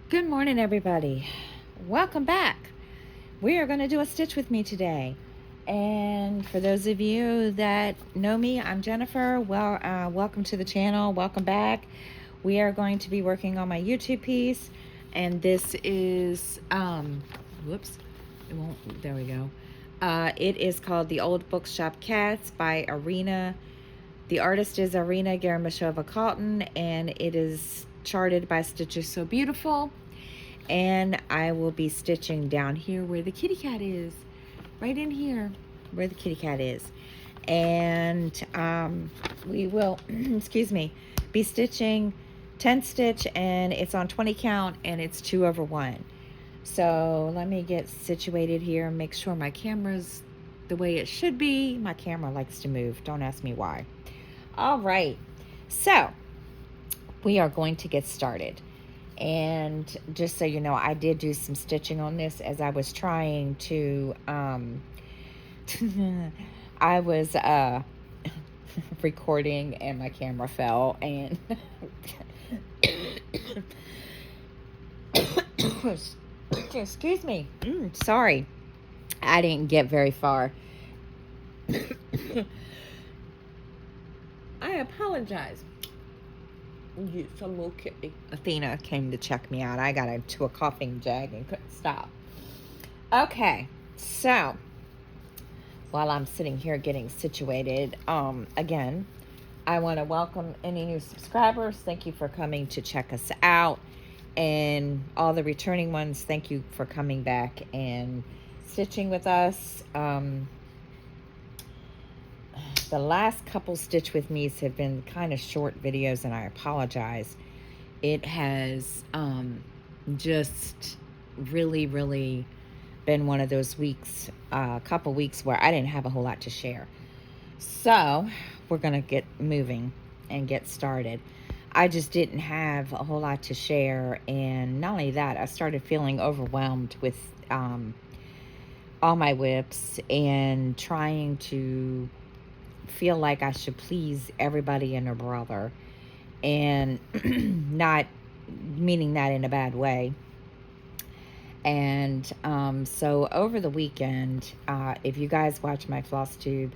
Good morning, everybody. Welcome back. We are going to do a stitch with me today. And for those of you that know me, I'm Jennifer. Welcome to the channel. Welcome back. We are going to be working on my YouTube piece. And this is, whoops, it won't, there we go. It is called The Old Bookshop Cats by Irina. The artist is Irina Germashova-Kalton, and it is charted by Stitches So Beautiful. And I will be stitching down here where the kitty cat is, right in here where the kitty cat is. And we will, excuse me, be stitching 10 stitch, and it's on 20 count, and it's 2 over 1. So let me get situated here and make sure my camera's the way it should be. My camera likes to move. Don't ask me why. All right. So we are going to get started. And just so you know, I did do some stitching on this as I was trying to, I was recording and my camera fell and excuse me, sorry, I didn't get very far. I apologize. You some little kitty. Athena came to check me out. I got into a coughing jag and couldn't stop. Okay, so while I'm sitting here getting situated, again, I want to welcome any new subscribers. Thank you for coming to check us out. And all the returning ones, thank you for coming back and stitching with us. The last couple stitch with me's have been kind of short videos, and I apologize. It has just really been one of those weeks, couple weeks where I didn't have a whole lot to share. So we're gonna get moving and get started. I just didn't have a whole lot to share, and not only that, I started feeling overwhelmed with all my whips and trying to feel like I should please everybody and their brother, and not meaning that in a bad way. And so over the weekend, if you guys watch my floss tube,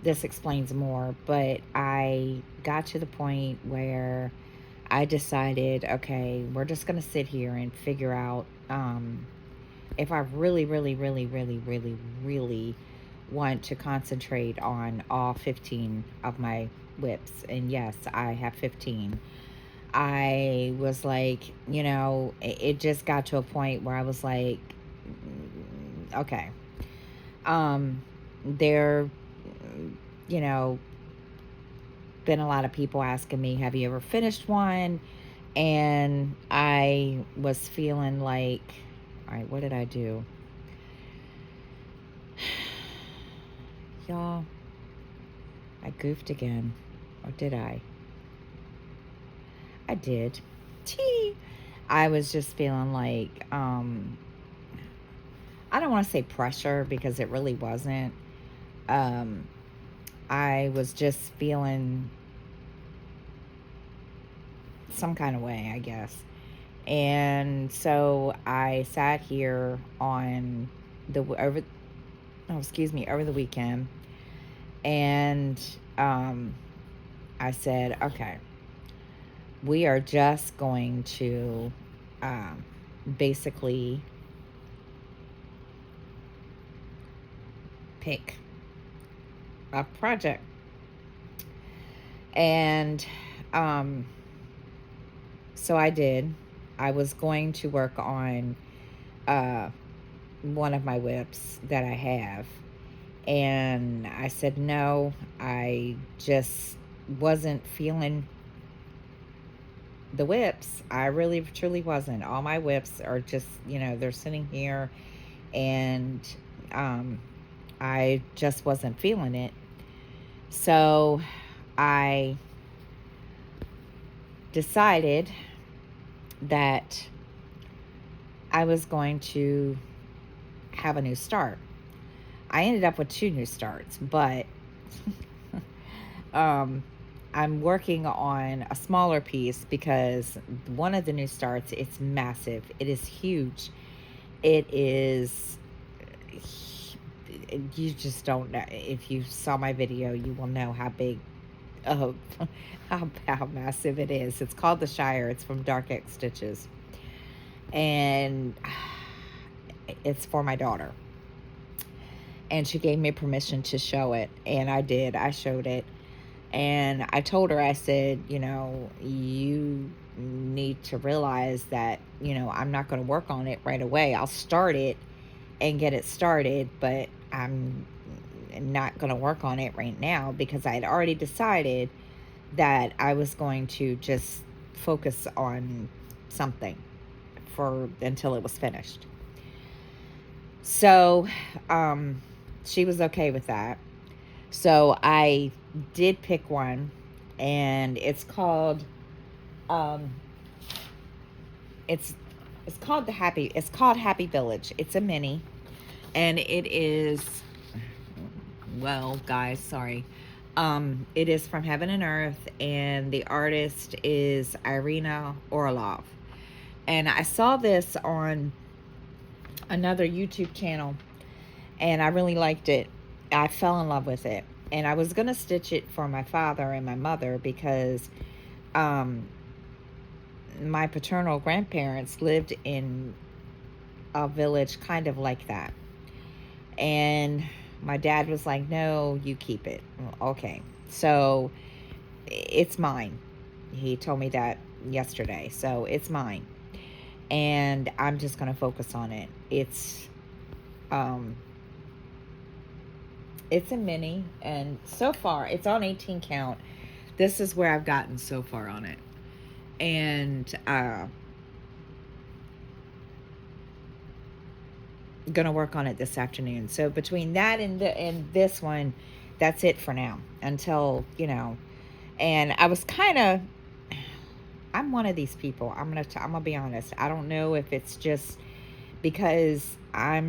this explains more, but I got to the point where I decided, okay, we're just going to sit here and figure out if I really want to concentrate on all 15 of my whips. And yes, I have 15. I was like, it just got to a point where I was like, okay, there, been a lot of people asking me, have you ever finished one? And I was feeling like, all right, what did I do? Y'all, I goofed again. Or did I? I did. I was just feeling like, I don't want to say pressure, because it really wasn't. I was just feeling some kind of way, I guess. And so I sat here on over the weekend, and I said, okay, we are just going to basically pick a project. And so I did. I was going to work on one of my whips that I have, and I said no. I just wasn't feeling the whips. I really truly wasn't. All my whips are just, they're sitting here, and I just wasn't feeling it. So I decided that I was going to have a new start. I ended up with 2 new starts, but I'm working on a smaller piece because one of the new starts, it's massive. It is huge. It is, you just don't know. If you saw my video, you will know how big, uh, how massive it is. It's called the Shire. It's from Dark X Stitches. And it's for my daughter. And she gave me permission to show it. And I did. I showed it. And I told her, I said, you know, you need to realize that, you know, I'm not going to work on it right away. I'll start it and get it started, but I'm not going to work on it right now because I had already decided that I was going to just focus on something for until it was finished. So she was okay with that. So I did pick one, and it's called it's called Happy Village. It's a mini, and it is, well, guys, sorry. It is from Heaven and Earth, and the artist is Irina Orlov. And I saw this on another YouTube channel, and I really liked it. I fell in love with it. And I was going to stitch it for my father and my mother because my paternal grandparents lived in a village kind of like that. And my dad was like, no, you keep it. Okay. So it's mine. He told me that yesterday. So it's mine. And I'm just going to focus on it. It's a mini, and so far it's on 18 count. This is where I've gotten so far on it. And gonna work on it this afternoon. So between that and this one, that's it for now until, you know. And I was kind of, I'm one of these people. I'm gonna be honest. I don't know if it's just because I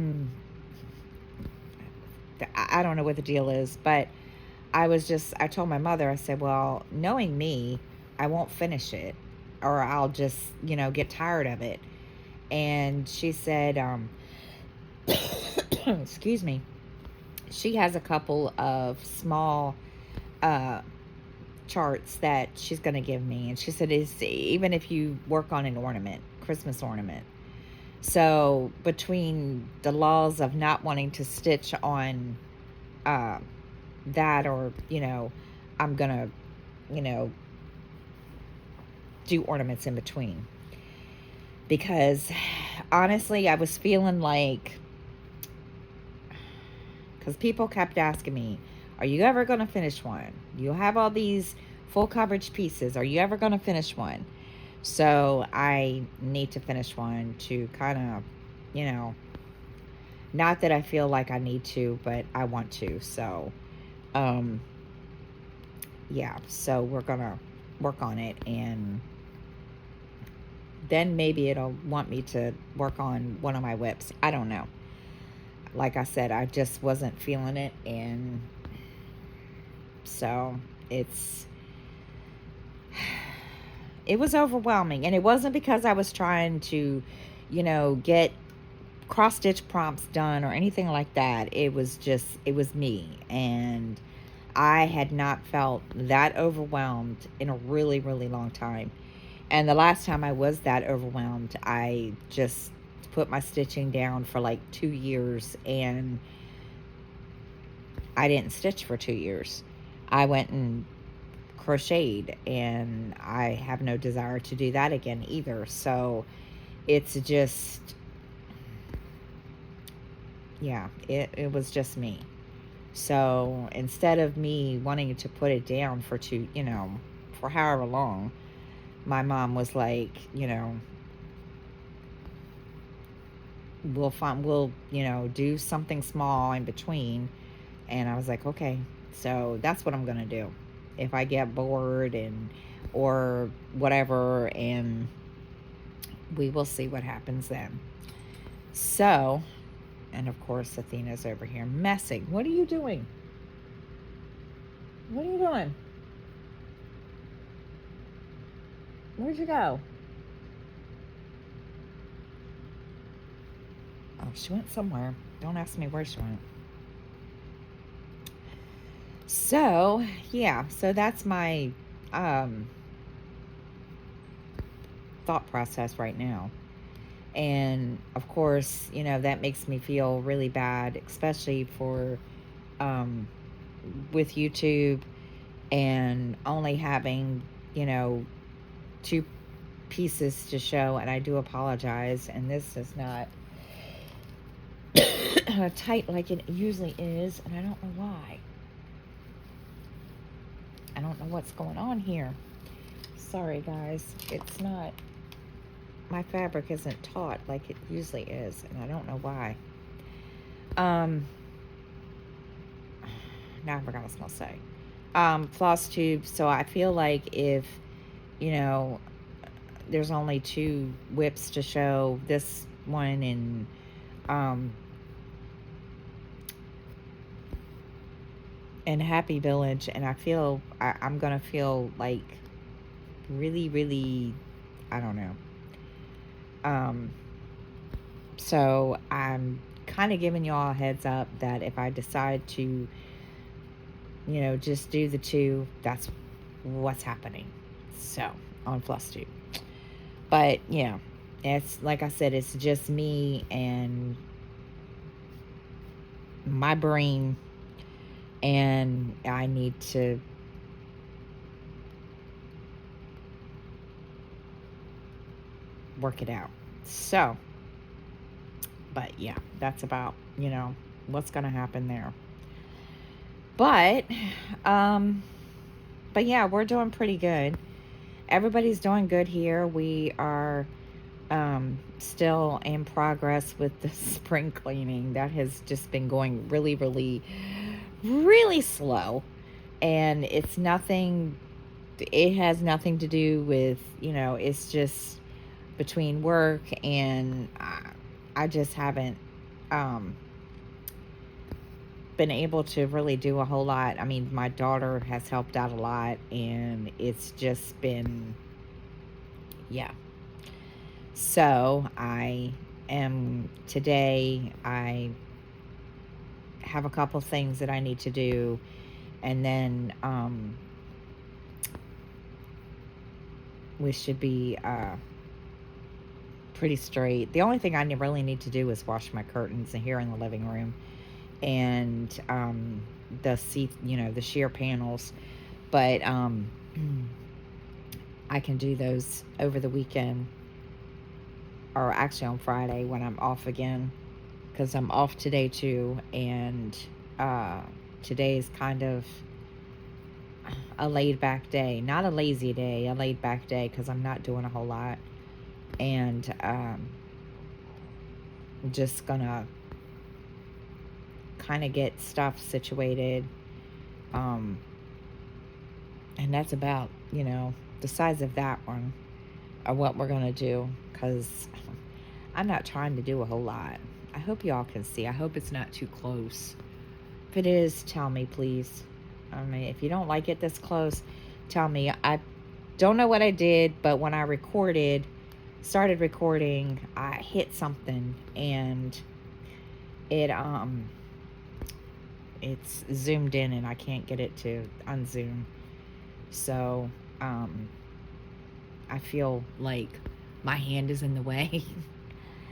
don't know what the deal is, but I told my mother, I said, well, knowing me, I won't finish it, or I'll just, you know, get tired of it. And she said, excuse me, she has a couple of small charts that she's going to give me. And she said, even if you work on an ornament, Christmas ornament. So between the laws of not wanting to stitch on that, or, you know, I'm going to, you know, do ornaments in between. Because honestly, I was feeling like, because people kept asking me, are you ever going to finish one? You have all these full coverage pieces. Are you ever going to finish one? So I need to finish one to kind of, you know, not that I feel like I need to, but I want to. So, yeah, so we're going to work on it, and then maybe it'll want me to work on one of my whips. I don't know. Like I said, I just wasn't feeling it, and so it was overwhelming. And it wasn't because I was trying to, you know, get cross-stitch prompts done or anything like that. It was me, and I had not felt that overwhelmed in a really, really long time. And the last time I was that overwhelmed, I just put my stitching down for like 2 years, and I didn't stitch for 2 years. I went and crocheted, and I have no desire to do that again either. So it's just, yeah, it was just me. So instead of me wanting to put it down for for however long, my mom was like, you know, we'll, you know, do something small in between. And I was like, okay, so that's what I'm going to do. If I get bored or whatever, and we will see what happens then. So, and of course, Athena's over here messing. What are you doing? What are you doing? Where'd you go? Oh, she went somewhere. Don't ask me where she went. So, yeah. So that's my thought process right now. And of course, that makes me feel really bad, especially for with YouTube and only having, two pieces to show. And I do apologize. And this is not tight like it usually is. And I don't know why. I don't know what's going on here. Sorry, guys. It's not. My fabric isn't taut like it usually is, and I don't know why. Now I forgot what I was going to say. Floss tube. So I feel like if, there's only 2 whips to show, this one and Happy Village, and I feel I'm going to feel like really, really, I don't know. So I'm kind of giving y'all a heads up that if I decide to, just do the 2, that's what's happening. So on Floss Tube. But yeah, it's like I said, it's just me and my brain, and I need to work it out. So, but yeah, that's about, what's going to happen there. But yeah, we're doing pretty good. Everybody's doing good here. We are still in progress with the spring cleaning. That has just been going really, really, really slow. And it has nothing to do with, it's just between work, and I just haven't been able to really do a whole lot. I mean, my daughter has helped out a lot, and it's just been, yeah. So I have a couple things that I need to do, and then we should be pretty straight. The only thing I really need to do is wash my curtains here in the living room, and the sheer panels. But I can do those over the weekend, or actually on Friday when I'm off again, because I'm off today too. And today is kind of a laid back day, not a lazy day, a laid back day, because I'm not doing a whole lot. And I'm just gonna kind of get stuff situated, and that's about the size of that one, or what we're gonna do, because I'm not trying to do a whole lot. I hope y'all can see. I hope it's not too close. If it is, tell me, please. I mean, if you don't like it this close, tell me. I don't know what I did, but when I started recording, I hit something, and it's zoomed in, and I can't get it to unzoom. So I feel like my hand is in the way,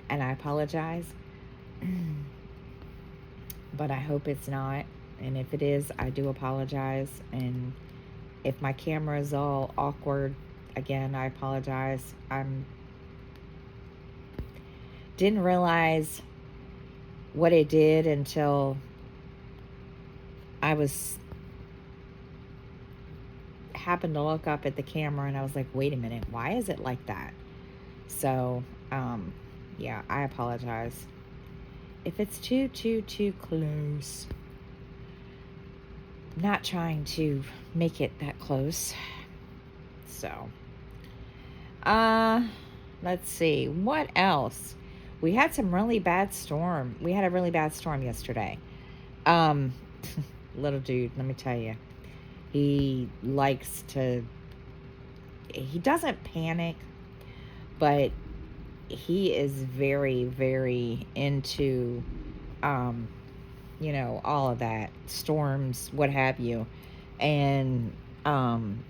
and I apologize. But I hope it's not, and if it is, I do apologize. And if my camera is all awkward, again, I apologize. Didn't realize what it did until I happened to look up at the camera, and I was like, wait a minute, why is it like that? So yeah, I apologize if it's too close. Not trying to make it that close. So let's see what else. We had a really bad storm yesterday. Little dude, let me tell you, he likes to he doesn't panic, but he is very, very into, um, all of that, storms, what have you. And um,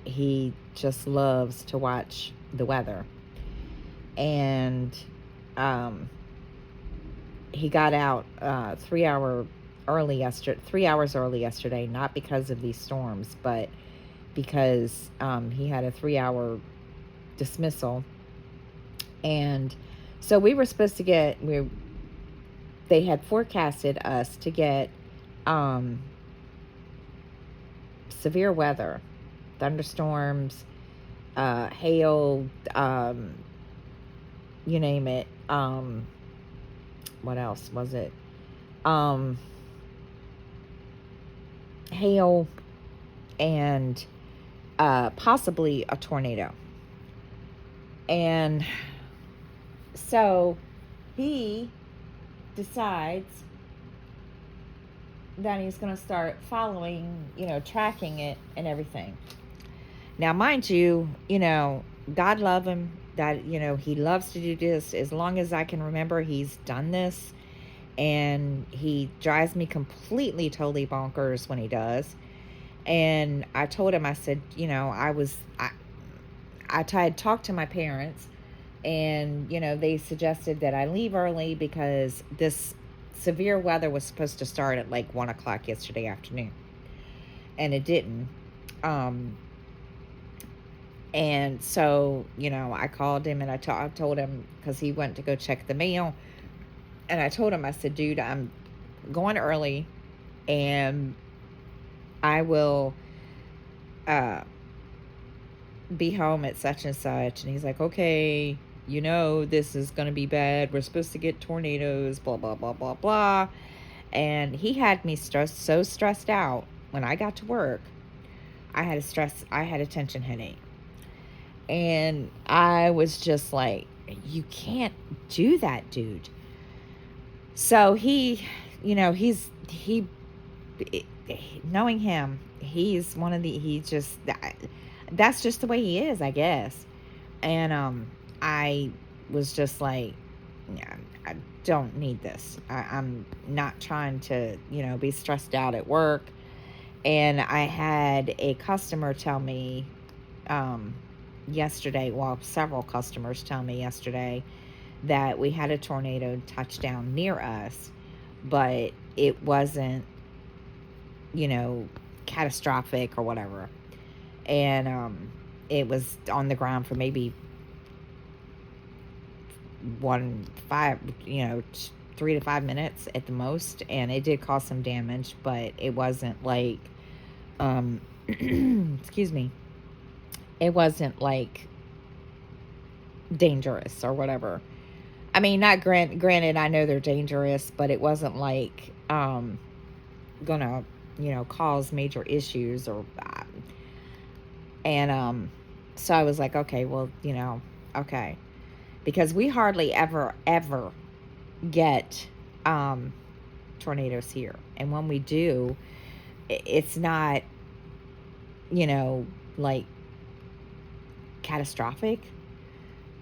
he just loves to watch the weather. And um, he got out 3 hours early yesterday, not because of these storms, but because he had a 3 hour dismissal. And so we were supposed to they had forecasted us to get um, severe weather, thunderstorms, hail, you name it. What else was it? Hail and possibly a tornado. And so he decides that he's going to start following, tracking it and everything. Now, mind you, God love him, that, he loves to do this. As long as I can remember, he's done this. And he drives me completely, totally bonkers when he does. And I told him, I said, I had talked to my parents, and, they suggested that I leave early because this severe weather was supposed to start at like 1 o'clock yesterday afternoon. And it didn't. And so, I called him and I told him, because he went to go check the mail. And I told him, I said, dude, I'm going early and I will be home at such and such. And he's like, okay, this is going to be bad. We're supposed to get tornadoes, blah, blah, blah, blah, blah. And he had me so stressed out when I got to work. I had a tension headache. And I was just like, you can't do that, dude. So he, knowing him, he's one of that's just the way he is, I guess. And I was just like, yeah, I don't need this. I'm not trying to, be stressed out at work. And I had a customer tell me yesterday, several customers tell me yesterday, that we had a tornado touchdown near us, but it wasn't, catastrophic or whatever. And it was on the ground for maybe 3 to 5 minutes at the most, and it did cause some damage, but it wasn't like excuse me, it wasn't like dangerous or whatever. I mean, not granted, I know they're dangerous, but it wasn't like gonna, cause major issues or. And so I was like, okay, well, okay, because we hardly ever get tornadoes here, and when we do, it's not, like catastrophic.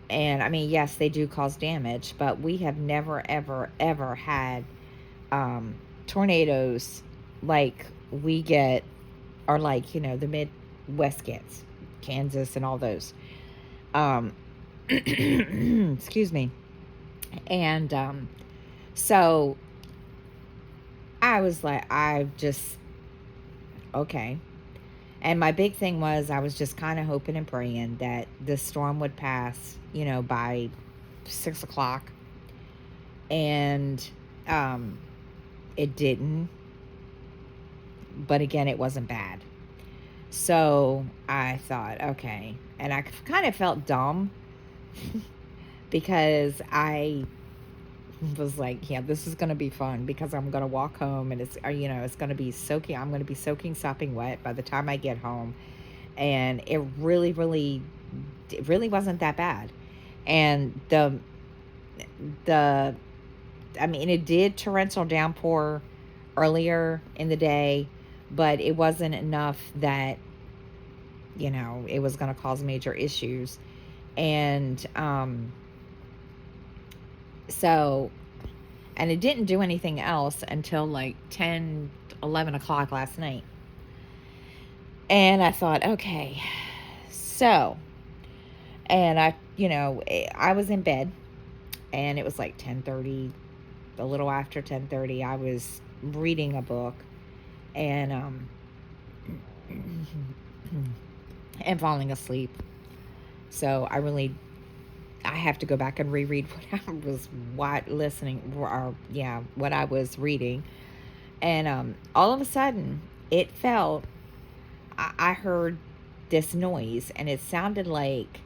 And I mean, yes, they do cause damage, but we have never, ever had tornadoes like we get, or like, the Midwest gets, Kansas and all those. Excuse me. And so I was like, okay. And my big thing was, I was just kind of hoping and praying that this storm would pass, by 6 o'clock. And it didn't. But again, it wasn't bad. So I thought, okay. And I kind of felt dumb because I was like, yeah, this is going to be fun, because I'm going to walk home and it's going to be soaking. I'm going to be soaking, sopping wet by the time I get home. And it really wasn't that bad. And I mean, it did torrential downpour earlier in the day, but it wasn't enough that, it was going to cause major issues. And so, and it didn't do anything else until like 10, 11 o'clock last night. And I thought, okay, so, and I was in bed, and it was like 10:30, a little after 10:30. I was reading a book, and and falling asleep. So I have to go back and reread what I was what I was reading. And all of a sudden, it felt, I heard this noise, and it sounded like,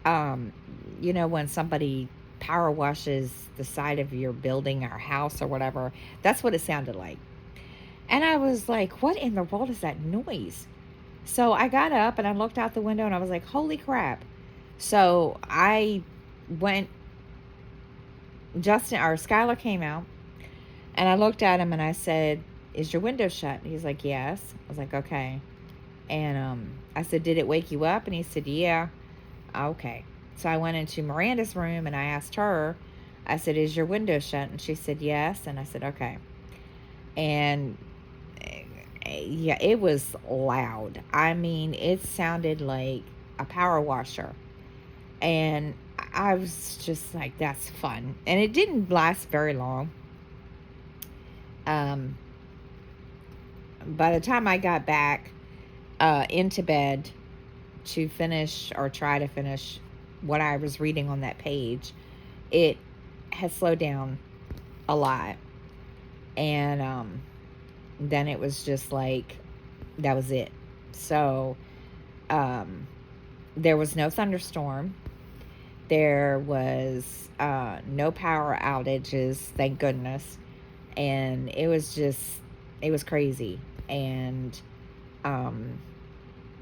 when somebody power washes the side of your building or house or whatever. That's what it sounded like. And I was like, what in the world is that noise? So I got up and I looked out the window and I was like, holy crap. So I went, Skylar came out, and I looked at him and I said, is your window shut? He's like, yes. I was like, okay. And I said, did it wake you up? And he said, yeah. Okay. So I went into Miranda's room and I asked her, I said, is your window shut? And she said, yes. And I said, okay. And yeah, it was loud. I mean, it sounded like a power washer. And I was just like, that's fun. And it didn't last very long. By the time I got back into bed to finish or try to finish what I was reading on that page, it had slowed down a lot. And then it was just like, that was it. So there was no thunderstorm. There was no power outages, thank goodness. And it was crazy. And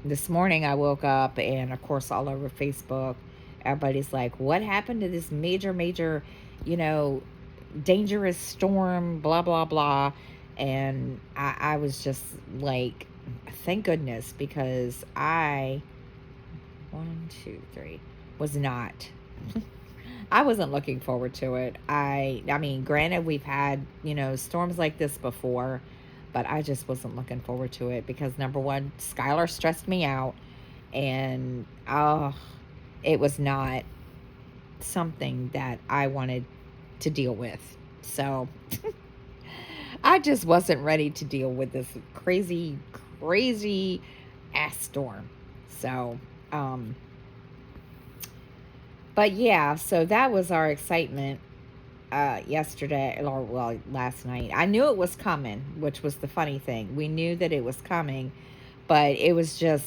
this morning I woke up, and of course all over Facebook, everybody's like, what happened to this major, dangerous storm, blah, blah, blah. And I was just like, thank goodness, because I was not. I wasn't looking forward to it. I mean, granted, we've had, storms like this before, but I just wasn't looking forward to it because, number one, Skylar stressed me out, and it was not something that I wanted to deal with. So I just wasn't ready to deal with this crazy ass storm. So, but yeah, so that was our excitement yesterday, or well, last night. I knew it was coming, which was the funny thing. We knew that it was coming, but it was just,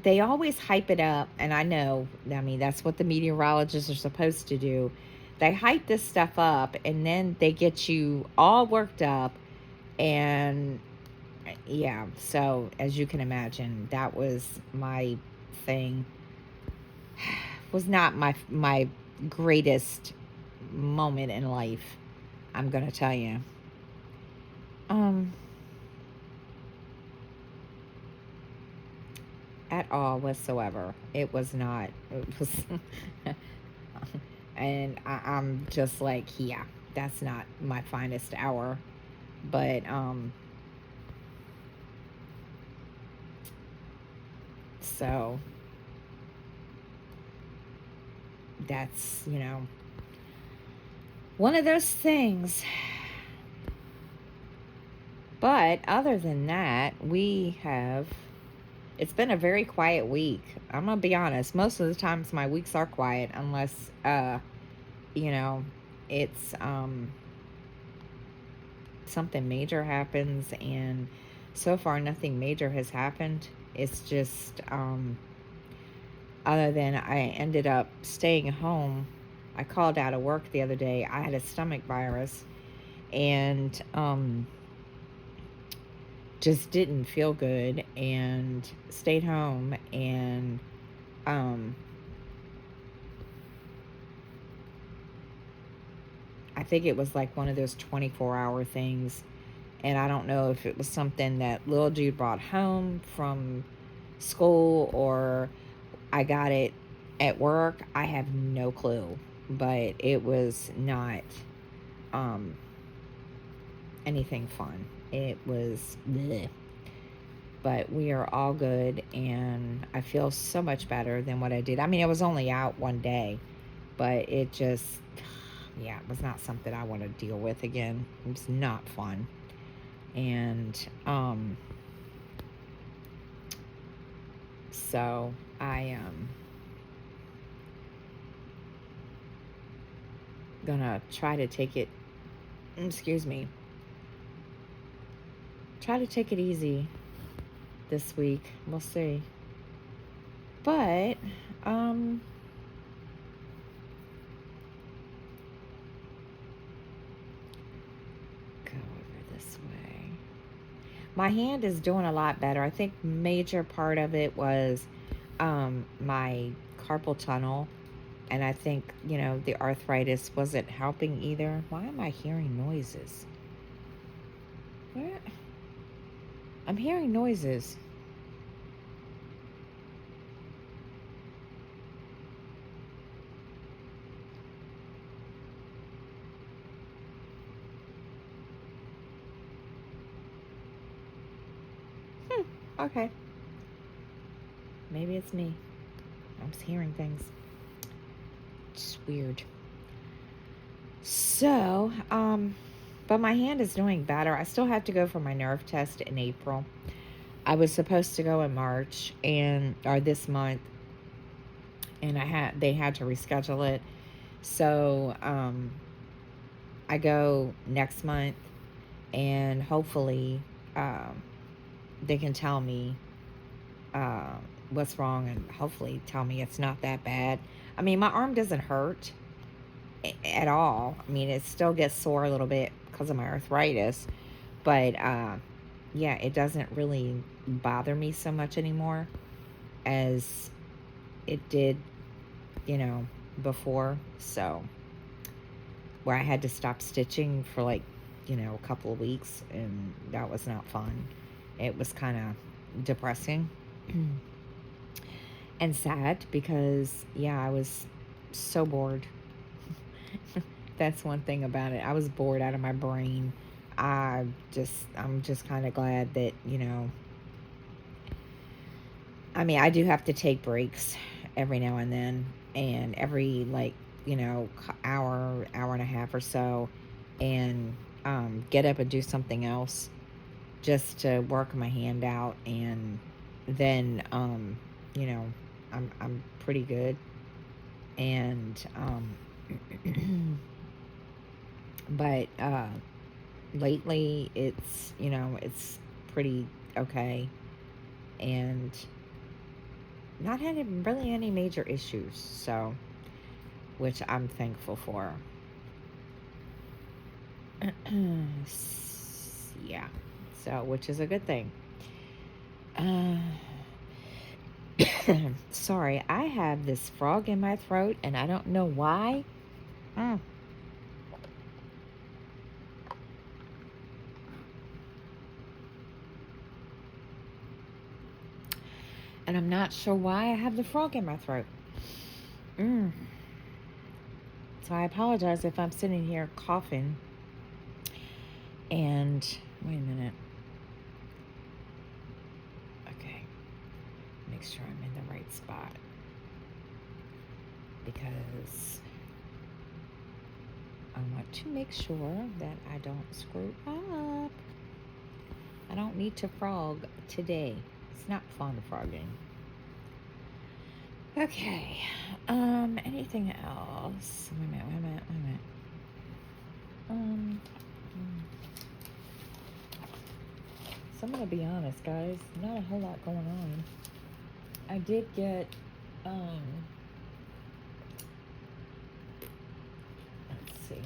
they always hype it up, and I know, I mean, that's what the meteorologists are supposed to do. They hype this stuff up, and then they get you all worked up, and yeah, so as you can imagine, that was my thing. Was not my greatest moment in life, I'm gonna tell you. At all whatsoever. It was not. It was, and I'm just like, yeah, that's not my finest hour. But so that's, one of those things. But other than that, it's been a very quiet week. I'm going to be honest. Most of the times my weeks are quiet unless, it's something major happens. And so far, nothing major has happened. It's just, other than I ended up staying home. I called out of work the other day. I had a stomach virus, and just didn't feel good, and stayed home, and I think it was like one of those 24-hour things, And I don't know if it was something that little dude brought home from school or I got it at work. I have no clue. But it was not um, anything fun. It was bleh. But we are all good, and I feel so much better than what I did. I mean, I was only out one day, but it just, yeah, it was not something I want to deal with again. It was not fun. And so I gonna try to take it, excuse me, try to take it easy this week. We'll see. But go over this way. My hand is doing a lot better. I think major part of it was my carpal tunnel, and I think, you know, the arthritis wasn't helping either. Why am I hearing noises? Where? I'm hearing noises. Okay. Maybe it's me. I'm just hearing things. It's weird. So, but my hand is doing better. I still have to go for my nerve test in April. I was supposed to go in March or this month, and they had to reschedule it. So, I go next month, and hopefully, they can tell me what's wrong, and hopefully tell me it's not that bad. I mean, my arm doesn't hurt at all. I mean, it still gets sore a little bit because of my arthritis, but yeah, it doesn't really bother me so much anymore as it did, you know, before. So, where I had to stop stitching for like, you know, a couple of weeks, and that was not fun. It was kind of depressing and sad because, yeah, I was so bored. That's one thing about it. I was bored out of my brain. I'm just kind of glad that, you know, I mean, I do have to take breaks every now and then, and every, like, you know, hour and a half or so, and get up and do something else just to work my hand out, and then you know, I'm pretty good. And but lately it's, you know, it's pretty okay, and not having really any major issues, so, which I'm thankful for. Yeah, so, which is a good thing. Sorry, I have this frog in my throat, and I don't know why. Mm. And I'm not sure why I have the frog in my throat. So I apologize if I'm sitting here coughing. And wait a minute. Okay. Make sure I'm in the right spot, because I want to make sure that I don't screw up. I don't need to frog today. It's not fun frogging. Okay. Anything else? Wait a minute. So I'm gonna be honest, guys. Not a whole lot going on. I did get let's see.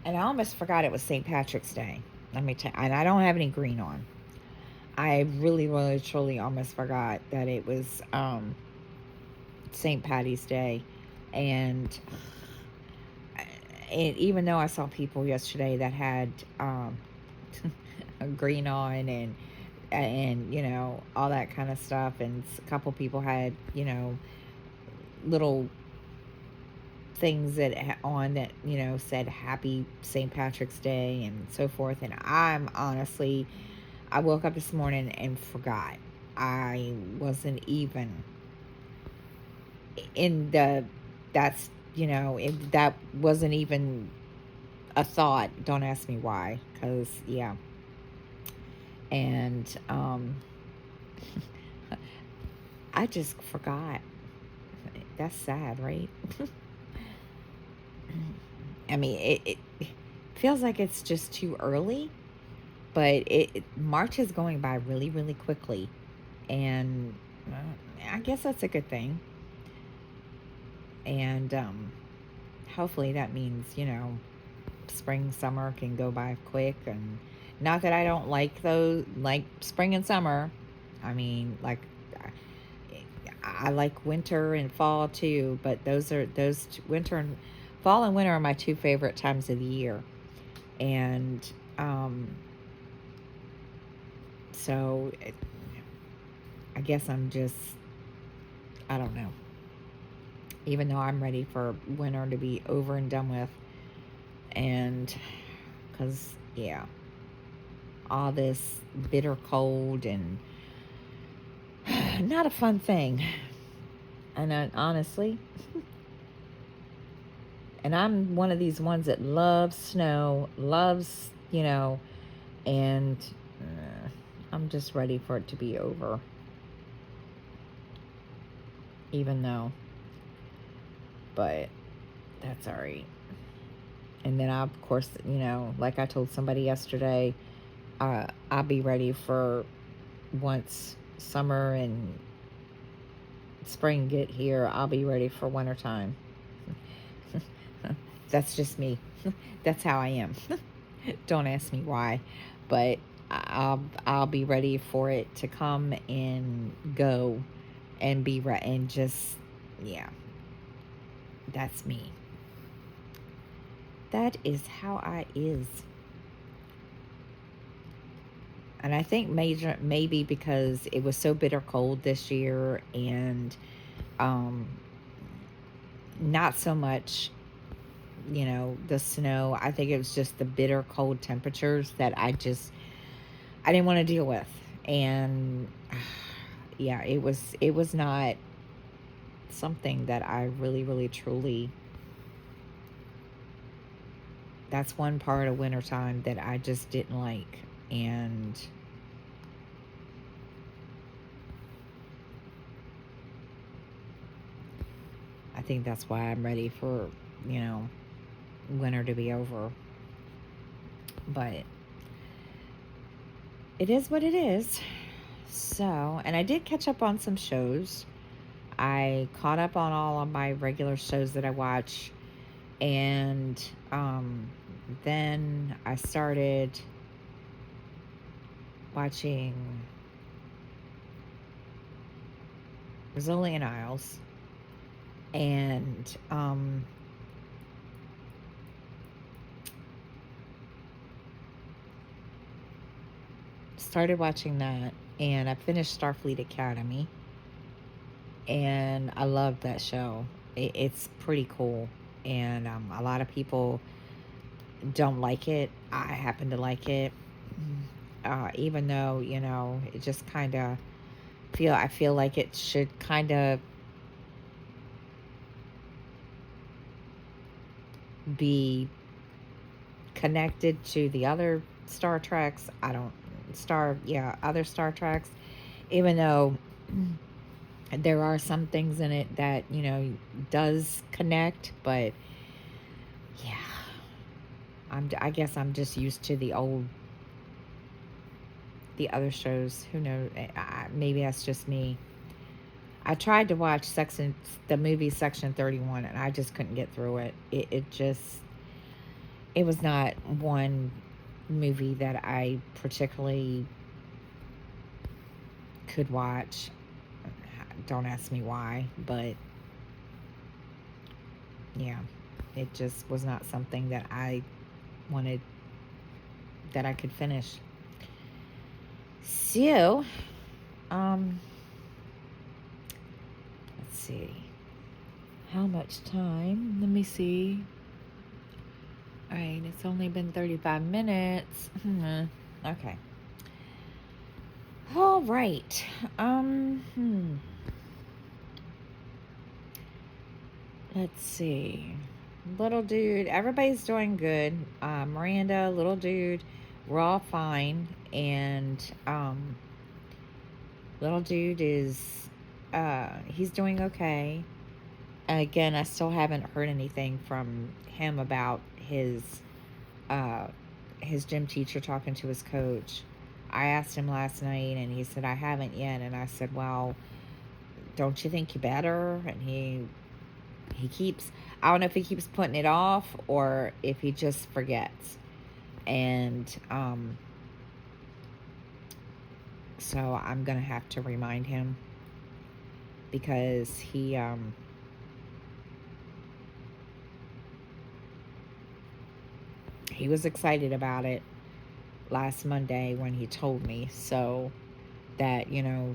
And I almost forgot it was St. Patrick's Day. Let me tell you, and I don't have any green on. I really, really, truly almost forgot that it was St. Patty's Day. And And even though I saw people yesterday that had a green on and all that kind of stuff, and a couple people had little things on that said Happy St. Patrick's Day and so forth. And I woke up this morning and forgot. I wasn't even in the that's that wasn't even a thought. Don't ask me why, because yeah. And I just forgot. That's sad, right? I mean, it feels like it's just too early, but March is going by really, really quickly, and I guess that's a good thing. And hopefully that means spring, summer can go by quick. And not that I don't like those, like spring and summer. I mean, like I like winter and fall too, but winter and fall and winter are my two favorite times of the year. And so I guess I don't know. Even though I'm ready for winter to be over and done with, and because yeah, all this bitter cold and not a fun thing. And honestly, and I'm one of these ones that loves snow, loves, and I'm just ready for it to be over. Even though, but that's all right. And then of course, like I told somebody yesterday, I'll be ready for once summer and spring get here. I'll be ready for wintertime. That's just me. That's how I am. Don't ask me why, but I'll be ready for it to come and go, and be ready, and just yeah. That's me. That is how I is. And I think maybe because it was so bitter cold this year, and not so much the snow. I think it was just the bitter cold temperatures that I didn't want to deal with. And yeah, it was not something that I really, really, truly, that's one part of wintertime that I just didn't like. And I think that's why I'm ready for winter to be over. But it is what it is. So, and I did catch up on some shows. I caught up on all of my regular shows that I watch. And then I started watching Rizzoli and Isles. And started watching that, and I finished Starfleet Academy, and I love that show. It's pretty cool, and a lot of people don't like it. I happen to like it, even though it just kind of I feel like it should kind of be connected to the other Star Treks. Other Star Treks, even though there are some things in it that does connect. But yeah, I guess I'm just used to the other shows. Who knows? Maybe that's just me. I tried to watch the movie Section 31, and I just couldn't get through it. It was not one movie that I particularly could watch. Don't ask me why, but yeah. It just was not something that I wanted, that I could finish. So, let's see. How much time? Let me see. All right, it's only been 35 minutes. Okay. All right. Let's see. Little dude, everybody's doing good. Miranda, little dude, we're all fine. And little dude is, he's doing okay. Again, I still haven't heard anything from him about his gym teacher talking to his coach. I asked him last night, and he said, I haven't yet. And I said, well, don't you think you better? And he keeps, I don't know if he keeps putting it off or if he just forgets. And so I'm going to have to remind him, because he was excited about it last Monday when he told me, so that, you know,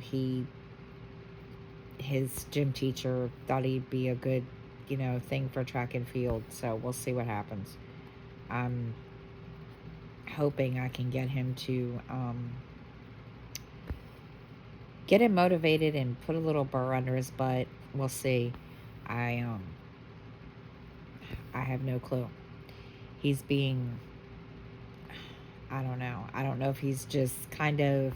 his gym teacher thought he'd be a good, you know, thing for track and field. So we'll see what happens. I'm hoping I can get him to get him motivated and put a little burr under his butt. We'll see. I have no clue. He's being, I don't know. I don't know if he's just kind of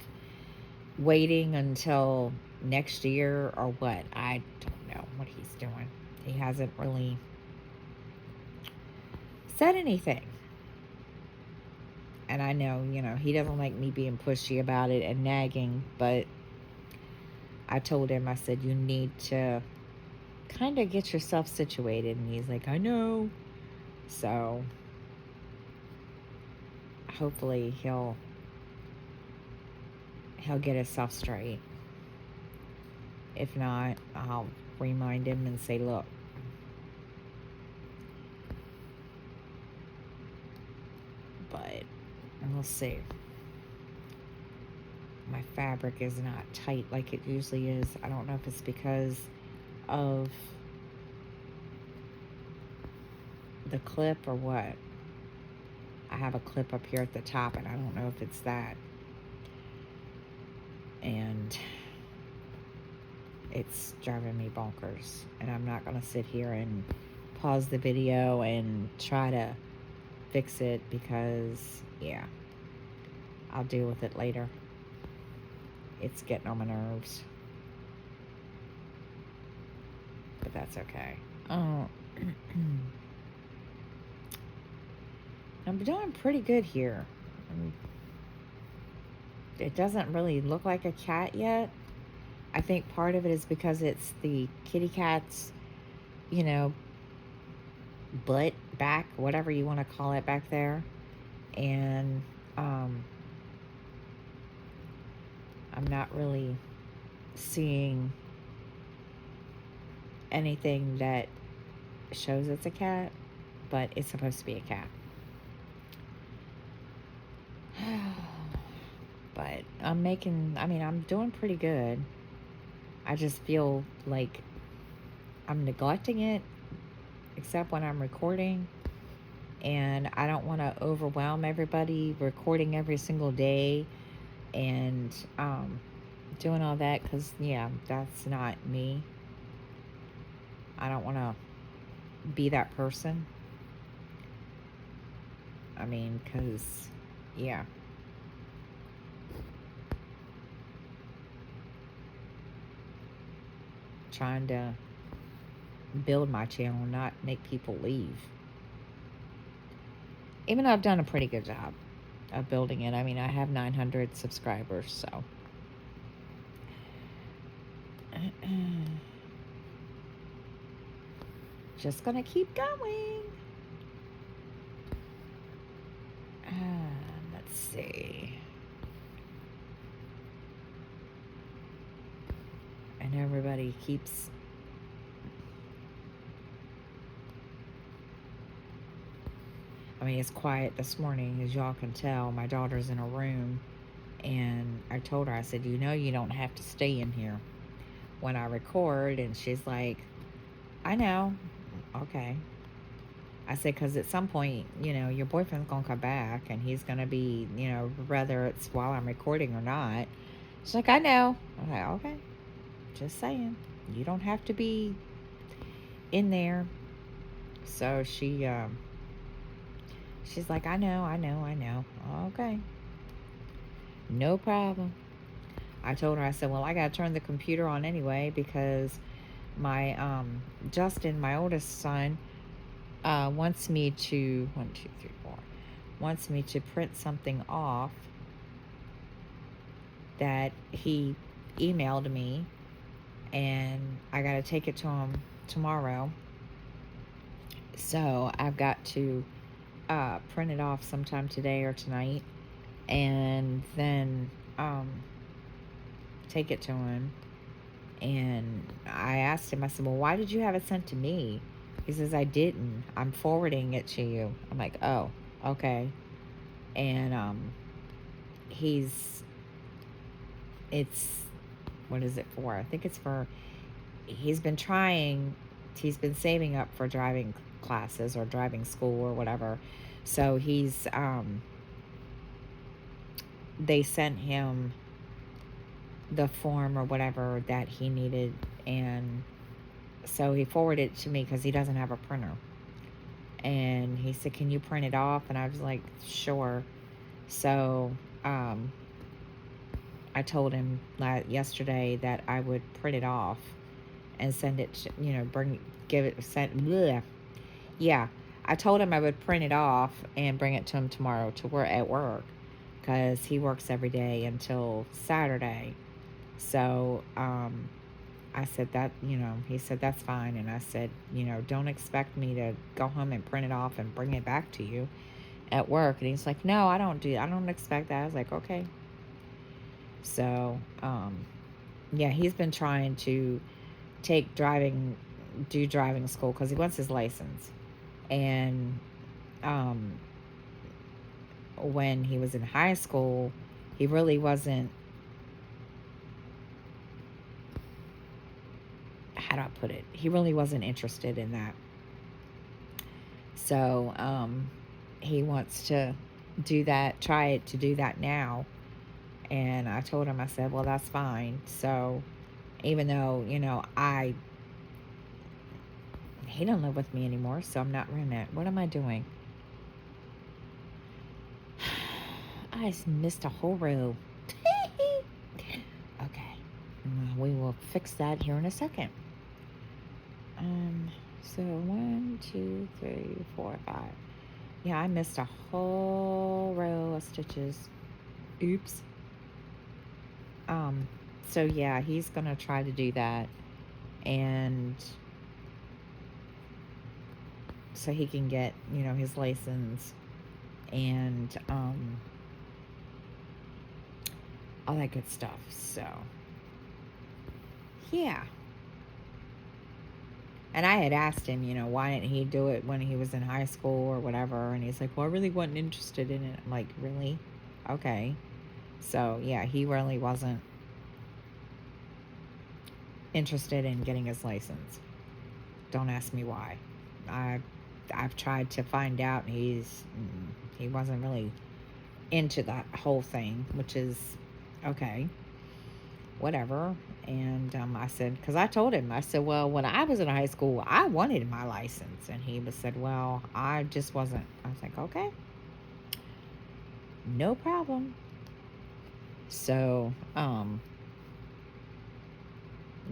waiting until next year or what. I don't know what he's doing. He hasn't really said anything. And I know, you know, he doesn't like me being pushy about it and nagging, but I told him, I said, you need to kind of get yourself situated. And he's like, I know. So hopefully he'll get himself straight. If not, I'll remind him and say, look, but we'll see. My fabric is not tight like it usually is. I don't know if it's because of the clip or what. I have a clip up here at the top, and I don't know if it's that. And it's driving me bonkers. And I'm not going to sit here and pause the video and try to fix it, because, yeah, I'll deal with it later. It's getting on my nerves. But that's okay. Oh. I'm doing pretty good here. It doesn't really look like a cat yet. I think part of it is because it's the kitty cat's, you know, butt, back, whatever you want to call it back there. And I'm not really seeing anything that shows it's a cat, but it's supposed to be a cat. But I'm doing pretty good. I just feel like I'm neglecting it, except when I'm recording. And I don't want to overwhelm everybody recording every single day and doing all that, because, yeah, that's not me. I don't want to be that person. I mean, because, yeah. Trying to build my channel, not make people leave. Even though I've done a pretty good job of building it. I mean, I have 900 subscribers, so. Just gonna keep going. Let's see. And everybody keeps I mean, it's quiet this morning, as y'all can tell. My daughter's in a room, and I told her, I said, you know, you don't have to stay in here when I record. And she's like, I know. Okay. I said, because at some point, you know, your boyfriend's going to come back and he's going to be, you know, whether it's while I'm recording or not. She's like, I know. I'm like, okay. Just saying. You don't have to be in there. So she's like, I know, I know, I know. Okay. No problem. I told her, I said, well, I got to turn the computer on anyway because my, Justin, my oldest son, wants me to, 1, 2, 3, 4, wants me to print something off that he emailed me, and I got to take it to him tomorrow. So I've got to print it off sometime today or tonight, and then take it to him. And I asked him, I said, well, why did you have it sent to me? He says, I didn't. I'm forwarding it to you. I'm like, oh, okay. And it's, what is it for? I think it's for, he's been saving up for driving classes or driving school or whatever. So they sent him the form or whatever that he needed, and so he forwarded it to me because he doesn't have a printer. And he said, can you print it off? And I was like, sure. So I told him yesterday that I would print it off and send it to, you know, yeah, I told him I would print it off and bring it to him tomorrow to work at work, because he works every day until Saturday. So I said that, you know, he said, that's fine. And I said, you know, don't expect me to go home and print it off and bring it back to you at work. And he's like, no, I don't expect that. I was like, okay. So, yeah, he's been trying to do driving school because he wants his license. And when he was in high school, he really wasn't, how do I put it? He really wasn't interested in that. So he wants to try to do that now. And I told him, I said, well, that's fine. So even though, you know, he don't live with me anymore, so I'm not running it. What am I doing? I just missed a whole row. Okay. We will fix that here in a second. So 1, 2, 3, 4, 5. Yeah, I missed a whole row of stitches. Oops. So yeah, he's gonna try to do that, and so he can get, you know, his license and all that good stuff. So yeah. And I had asked him, you know, why didn't he do it when he was in high school or whatever? And he's like, well, I really wasn't interested in it. I'm like, really? Okay. So yeah, he really wasn't interested in getting his license. Don't ask me why. I've tried to find out, and he wasn't really into that whole thing, which is okay, whatever. And I said, because I told him, I said, well, when I was in high school, I wanted my license. And he said, well, I just wasn't. I was like, okay, no problem. So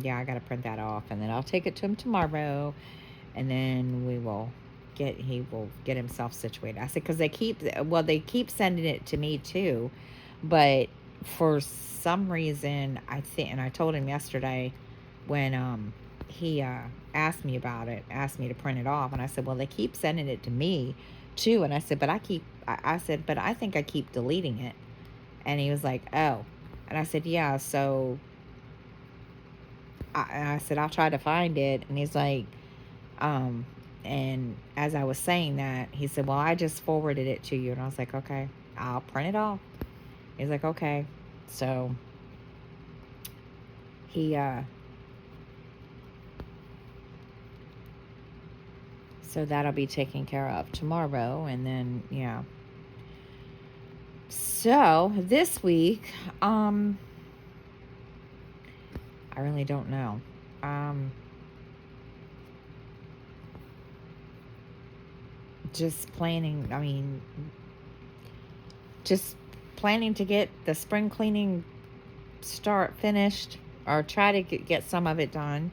yeah, I got to print that off, and then I'll take it to him tomorrow, and then he will get himself situated. I said, because they keep sending it to me too, but for some reason, I think, and I told him yesterday when he asked me about it, asked me to print it off, and I said, well, they keep sending it to me too, and I said, but I said, but I think I keep deleting it. And he was like, oh. And I said, yeah, so I said, I'll try to find it. And he's like, And as I was saying that, he said, well, I just forwarded it to you. And I was like, okay, I'll print it off. He's like, okay. So he, so that'll be taken care of tomorrow. And then, yeah. So this week, I really don't know. Just planning, just planning to get the spring cleaning finished, or try to get some of it done.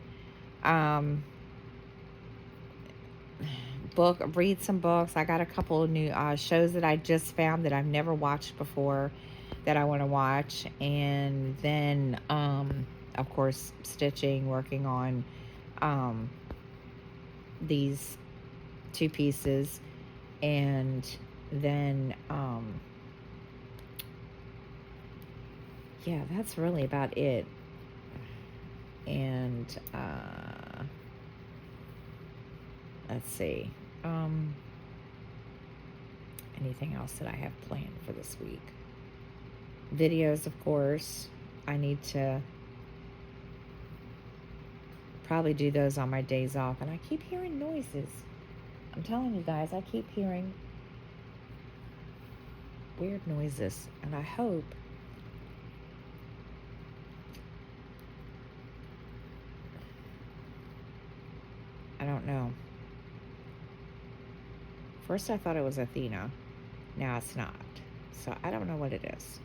Read some books. I got a couple of new shows that I just found that I've never watched before that I want to watch. And then, of course, stitching, working on these 2 pieces. And then, yeah, that's really about it. And, let's see. Anything else that I have planned for this week? Videos, of course. I need to probably do those on my days off. And I keep hearing noises. I'm telling you guys, I keep hearing weird noises. And I hope I don't know. First I thought it was Athena. Now it's not. So I don't know what it is.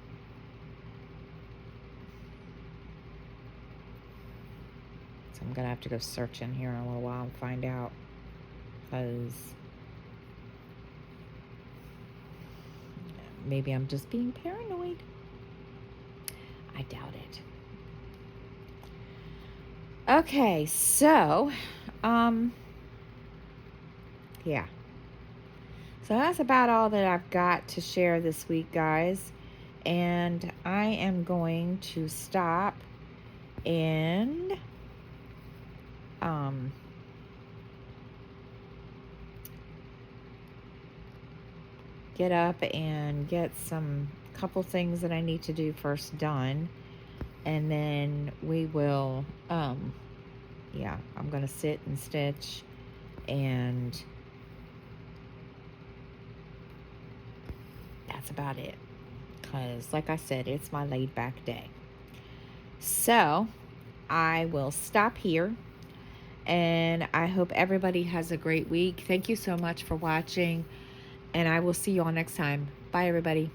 So I'm going to have to go search in here in a little while and find out. Because maybe I'm just being paranoid. I doubt it. Okay, so, yeah. So that's about all that I've got to share this week, guys. And I am going to stop and get up and get some couple things that I need to do first done. And then we will, yeah, I'm going to sit and stitch, and that's about it. Because, like I said, it's my laid back day. So, I will stop here. And I hope everybody has a great week. Thank you so much for watching. And I will see you all next time. Bye, everybody.